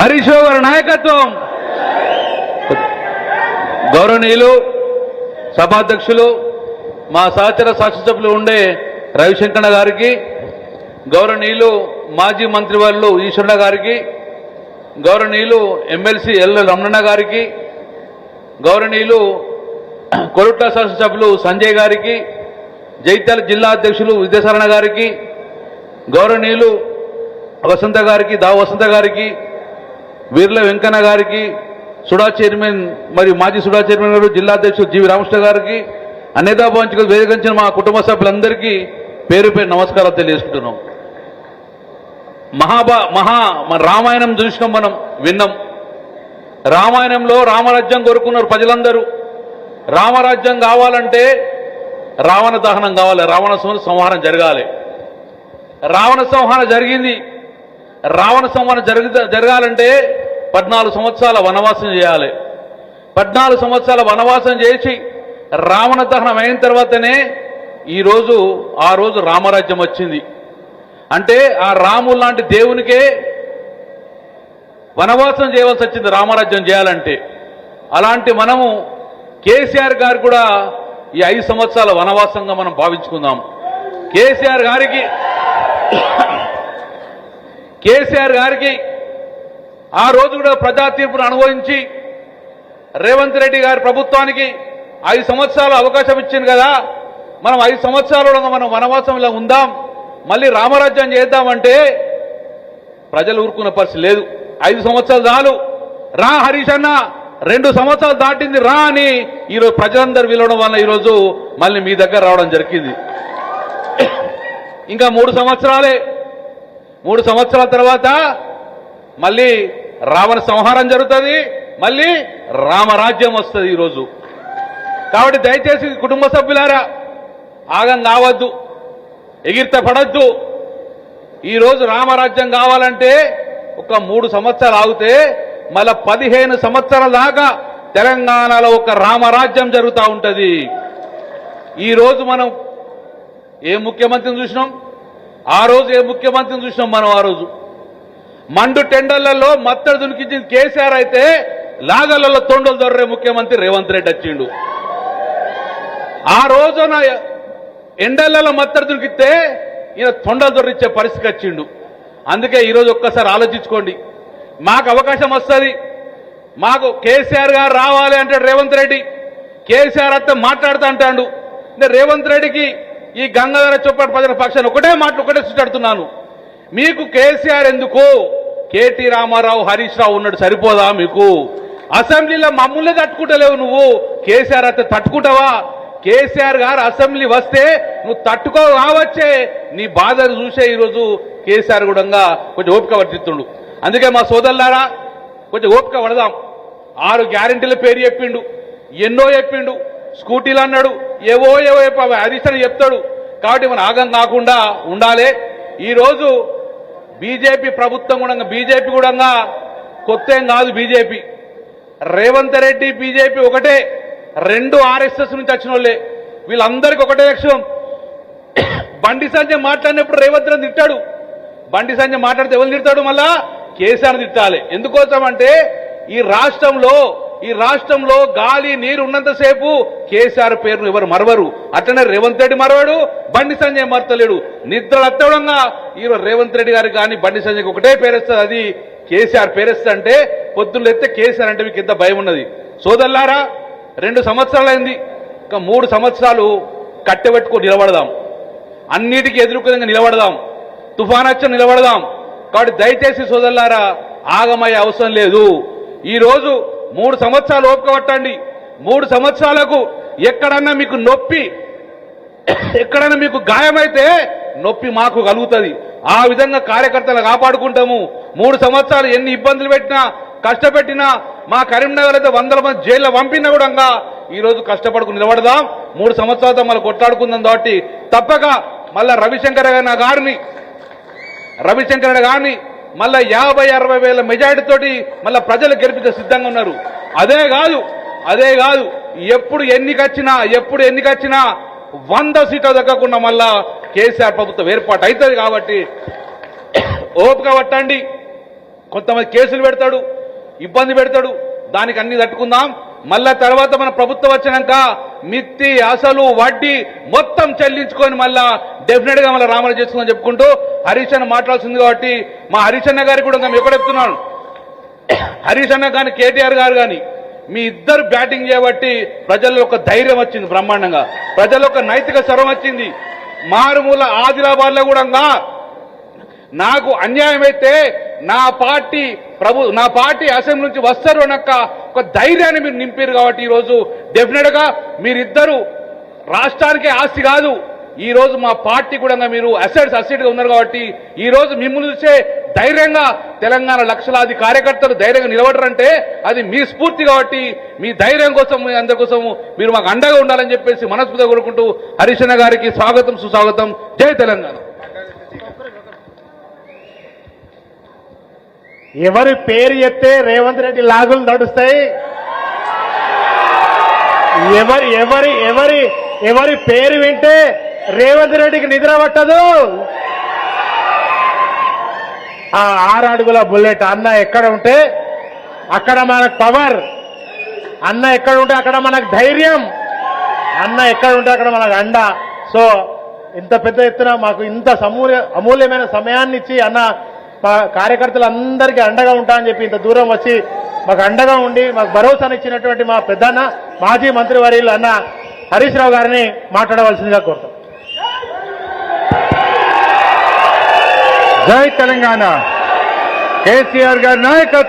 హరీష్ రావు గారి నాయకత్వం, గౌరవనీయులు సభాధ్యక్షులు మా సహచర శాసనసభ్యులు ఉండే రవిశంకర్ గారికి, గౌరవనీయులు మాజీ మంత్రివర్యులు ఈశ్వరన్న గారికి, గౌరవనీయులు ఎమ్మెల్సీ ఎల్ రమణ గారికి, గౌరవనీయులు కొరుట్ల శాసనసభ్యులు సంజయ్ గారికి, జైత్యాల జిల్లా అధ్యక్షులు విద్యాసారణ గారికి, గౌరవనీయులు వసంత గారికి, వసంత గారికి, వీర్ల వెంకన్న గారికి, సుడా చైర్మన్ మరియు మాజీ సుడా చైర్మన్ గారు జిల్లా అధ్యక్షులు జీవి రామకృష్ణ గారికి, అనేదా పంచుకు వేదికరించిన మా కుటుంబ సభ్యులందరికీ పేరు పేరు నమస్కారాలు తెలియజేసుకుంటున్నాం. మన రామాయణం చూసినాం, మనం విన్నాం. రామాయణంలో రామరాజ్యం కోరుకున్నారు ప్రజలందరూ. రామరాజ్యం కావాలంటే రావణ దహనం కావాలి, రావణ సంహారం జరగాలి. రావణ సంహారం జరిగింది. రావణ సంహారం జరగాలంటే 14 సంవత్సరాల వనవాసం చేయాలి. 14 సంవత్సరాల వనవాసం చేసి రావణ దహనం అయిన తర్వాతనే ఆ రోజు రామరాజ్యం వచ్చింది. అంటే ఆ రాములు లాంటి దేవునికే వనవాసం చేయవలసి వచ్చింది రామరాజ్యం చేయాలంటే. అలాంటి మనము కేసీఆర్ గారు కూడా ఈ 5 సంవత్సరాల వనవాసంగా మనం భావించుకుందాం. కేసీఆర్ గారికి ఆ రోజు కూడా ప్రజా తీర్పును అనుభవించి రేవంత్ రెడ్డి గారి ప్రభుత్వానికి 5 సంవత్సరాలు అవకాశం ఇచ్చింది కదా, మనం 5 సంవత్సరాలు మనం వనవాసంలో ఉందాం, మళ్ళీ రామరాజ్యం చేద్దామంటే ప్రజలు ఊరుకున్న పరిస్థితి లేదు. 5 సంవత్సరాలు చాలు, రా హరీష్ అన్న 2 సంవత్సరాలు దాటింది రా అని ఈరోజు ప్రజలందరూ పిలవడం వల్ల ఈరోజు మళ్ళీ మీ దగ్గర రావడం జరిగింది. ఇంకా 3 సంవత్సరాలే. 3 సంవత్సరాల తర్వాత మళ్ళీ రావణ సంహారం జరుగుతుంది, మళ్ళీ రామరాజ్యం వస్తుంది ఈరోజు. కాబట్టి దయచేసి కుటుంబ సభ్యులారా ఆగం కావద్దు, ఎగిరిత పడద్దు. ఈరోజు రామరాజ్యం కావాలంటే ఒక 3 సంవత్సరాలు ఆగితే మళ్ళా 15 సంవత్సరాల దాకా తెలంగాణలో ఒక రామరాజ్యం జరుగుతూ ఉంటుంది. ఈరోజు మనం ఏ ముఖ్యమంత్రిని చూసినాం, ఆ రోజు ఏ ముఖ్యమంత్రిని చూసినాం మనం. ఆ రోజు మండు టెండర్లలో మత్తడి దునికించింది కేసీఆర్ అయితే లాగలలో తొండలు దొర్రే ముఖ్యమంత్రి రేవంత్ రెడ్డి వచ్చిండు. ఆ రోజున ఎండలలో మత్తడి దునికిస్తే ఈయన తొండలు దొర్రిచ్చే పరిస్థితి వచ్చిండు. అందుకే ఈరోజు ఒక్కసారి ఆలోచించుకోండి. మాకు అవకాశం వస్తుంది, మాకు కేసీఆర్ గారు రావాలి అంటాడు రేవంత్ రెడ్డి. కేసీఆర్ అత్త మాట్లాడుతూ అంటాడు. రేవంత్ రెడ్డికి ఈ గంగాధర చొప్పటి ప్రజల పక్షాన్ని ఒకటే సుట్టాడుతున్నాను, మీకు కేసీఆర్ ఎందుకు? కేటీ రామారావు, హరీష్ రావు ఉన్నాడు, సరిపోదా మీకు? అసెంబ్లీలో మమ్మల్ని తట్టుకుంటలేవు నువ్వు, కేసీఆర్ అయితే తట్టుకుంటావా? కేసీఆర్ గారు అసెంబ్లీ వస్తే నువ్వు తట్టుకో కావచ్చే. నీ బాధను చూసే ఈరోజు కేసీఆర్ కూడా కొంచెం ఓపిక వర్తిస్తుండు. అందుకే మా సోదరులారా కొంచెం ఓపిక పడదాం. 6 గ్యారెంటీల పేరు చెప్పిండు, ఎన్నో చెప్పిండు, స్కూటీలు అన్నాడు, ఏవో హరీష్ అని చెప్తాడు. కాబట్టి మనం ఆగం కాకుండా ఉండాలి. ఈరోజు బీజేపీ ప్రభుత్వం కూడా, బీజేపీ కూడా కొత్త ఏం కాదు. బీజేపీ రేవంత్ రెడ్డి బీజేపీ ఒకటే, 2 ఆర్ఎస్ఎస్ నుంచి వచ్చిన వాళ్ళే. వీళ్ళందరికీ ఒకటే లక్ష్యం. బండి సంజయ్ మాట్లాడినప్పుడు రేవంత్ రెడ్డి తిట్టాడు. బండి సంజయ్ మాట్లాడితే ఎవరు తిడతాడు? మళ్ళా కేసీఆర్ తిట్టాలి. ఎందుకోసం అంటే ఈ రాష్ట్రంలో గాలి నీరు ఉన్నంతసేపు కేసీఆర్ పేరును ఎవరు మరవరు. అట్లనే రేవంత్ రెడ్డి మరవాడు, బండి సంజయ్ మరతలేడు. నిద్రలు అత్తడంగా ఈరోజు రేవంత్ రెడ్డి గారికి కానీ బండి సంజయ్కి ఒకటే పేరేస్తుంది, అది కేసీఆర్ పేరేస్తుంది. అంటే పొద్దున్న ఎత్తే కేసీఆర్ అంటే మీకు ఎంత భయం ఉన్నది. సోదరులారా 2 సంవత్సరాలైంది, ఇంకా 3 సంవత్సరాలు కట్టెబెట్టుకొని నిలబడదాం, అన్నిటికీ ఎదుర్కొనే నిలబడదాం, తుఫాన్ వచ్చి నిలబడదాం. కాబట్టి దయచేసి సోదరులారా ఆగమయ్యే అవసరం లేదు. ఈరోజు 3 సంవత్సరాలు ఓపిక పట్టండి. 3 సంవత్సరాలకు ఎక్కడన్నా మీకు నొప్పి, ఎక్కడన్నా మీకు గాయమైతే నొప్పి మాకు కలుగుతుంది. ఆ విధంగా కార్యకర్తలు కాపాడుకుంటాము. 3 సంవత్సరాలు ఎన్ని ఇబ్బందులు పెట్టినా, కష్టపెట్టినా, మా కరీంనగర్ అయితే 100 మంది జైల్లో పంపినా కూడా ఈరోజు కష్టపడుకుని నిలబడదాం. 3 సంవత్సరాలతో మళ్ళీ కొట్లాడుకుందాం. కాబట్టి తప్పక మళ్ళా రవిశంకర్ గారిని మళ్ళా 50-60 వేల మెజారిటీతోటి మళ్ళా ప్రజలు గెలిపించే సిద్ధంగా ఉన్నారు. అదే కాదు ఎప్పుడు ఎన్నికొచ్చినా 100 సీట్లు దక్కకుండా మళ్ళా కేసీఆర్ ప్రభుత్వం ఏర్పాటు అవుతుంది. కాబట్టి ఓపిక పట్టండి. కొంతమంది కేసులు పెడతాడు, ఇబ్బంది పెడతాడు. దానికి అన్ని తట్టుకుందాం. మళ్ళా తర్వాత మన ప్రభుత్వం వచ్చినాక మిత్తి అసలు వడ్డీ మొత్తం చెల్లించుకొని మళ్ళా డెఫినెట్ గా మళ్ళీ రామరాజు చేసుకుందని చెప్పుకుంటూ హరీష్ అన్న మాట్లాడాల్సింది కాబట్టి మా హరీష్ అన్న గారికి కూడా మేము ఎక్కడెప్తున్నాను. హరీష్ అన్న కానీ కేటీఆర్ గారు కానీ మీ ఇద్దరు బ్యాటింగ్ చేయబట్టి ప్రజల్లో ఒక ధైర్యం వచ్చింది, బ్రహ్మాండంగా ప్రజల్లో ఒక నైతిక స్వరం వచ్చింది. మారుమూల ఆదిలాబాద్ లో కూడా నాకు అన్యాయం అయితే నా పార్టీ అసెంబ్లీ నుంచి వస్తారు అనక్క ఒక ధైర్యాన్ని మీరు నింపారు కాబట్టి ఈరోజు డెఫినెట్ గా మీరిద్దరు రాష్ట్రానికి ఆస్తి కాదు, ఈ రోజు మా పార్టీ కూడా మీరు అసెట్ గా ఉన్నారు కాబట్టి ఈ రోజు మిమ్మల్ని చూసే ధైర్యంగా తెలంగాణ లక్షలాది కార్యకర్తలు ధైర్యంగా నిలబడరంటే అది మీ స్ఫూర్తి కాబట్టి మీ ధైర్యం కోసం మీ అందరి కోసం మీరు మాకు అండగా ఉండాలని చెప్పేసి మనస్ఫూర్తిగా కోరుకుంటూ హరీష్ అన్న గారికి స్వాగతం సుస్వాగతం. జై తెలంగాణ. ఎవరి పేరు చెప్తే రేవంత్ రెడ్డి లాగులు నడుస్తాయి, ఎవరి పేరు వింటే రేవంత్ రెడ్డికి నిద్ర పట్టదు. ఆ 6 అడుగుల బుల్లెట్ అన్న ఎక్కడ ఉంటే అక్కడ మనకు పవర్, అన్న ఎక్కడ ఉంటే అక్కడ మనకు ధైర్యం, అన్న ఎక్కడ ఉంటే అక్కడ మనకు అండ. సో ఇంత పెద్ద ఎత్తున మాకు ఇంత అమూల్యమైన సమయాన్ని ఇచ్చి అన్న మా కార్యకర్తలందరికీ అండగా ఉంటా అని చెప్పి ఇంత దూరం వచ్చి మాకు అండగా ఉండి మాకు భరోసానిచ్చినటువంటి మా పెద్దన్న మాజీ మంత్రివర్యులు అన్న హరీష్ రావు గారిని మాట్లాడవలసిందిగా కోరుతాం. జై తెలంగాణ. కేసీఆర్ గారి నాయకత్వం.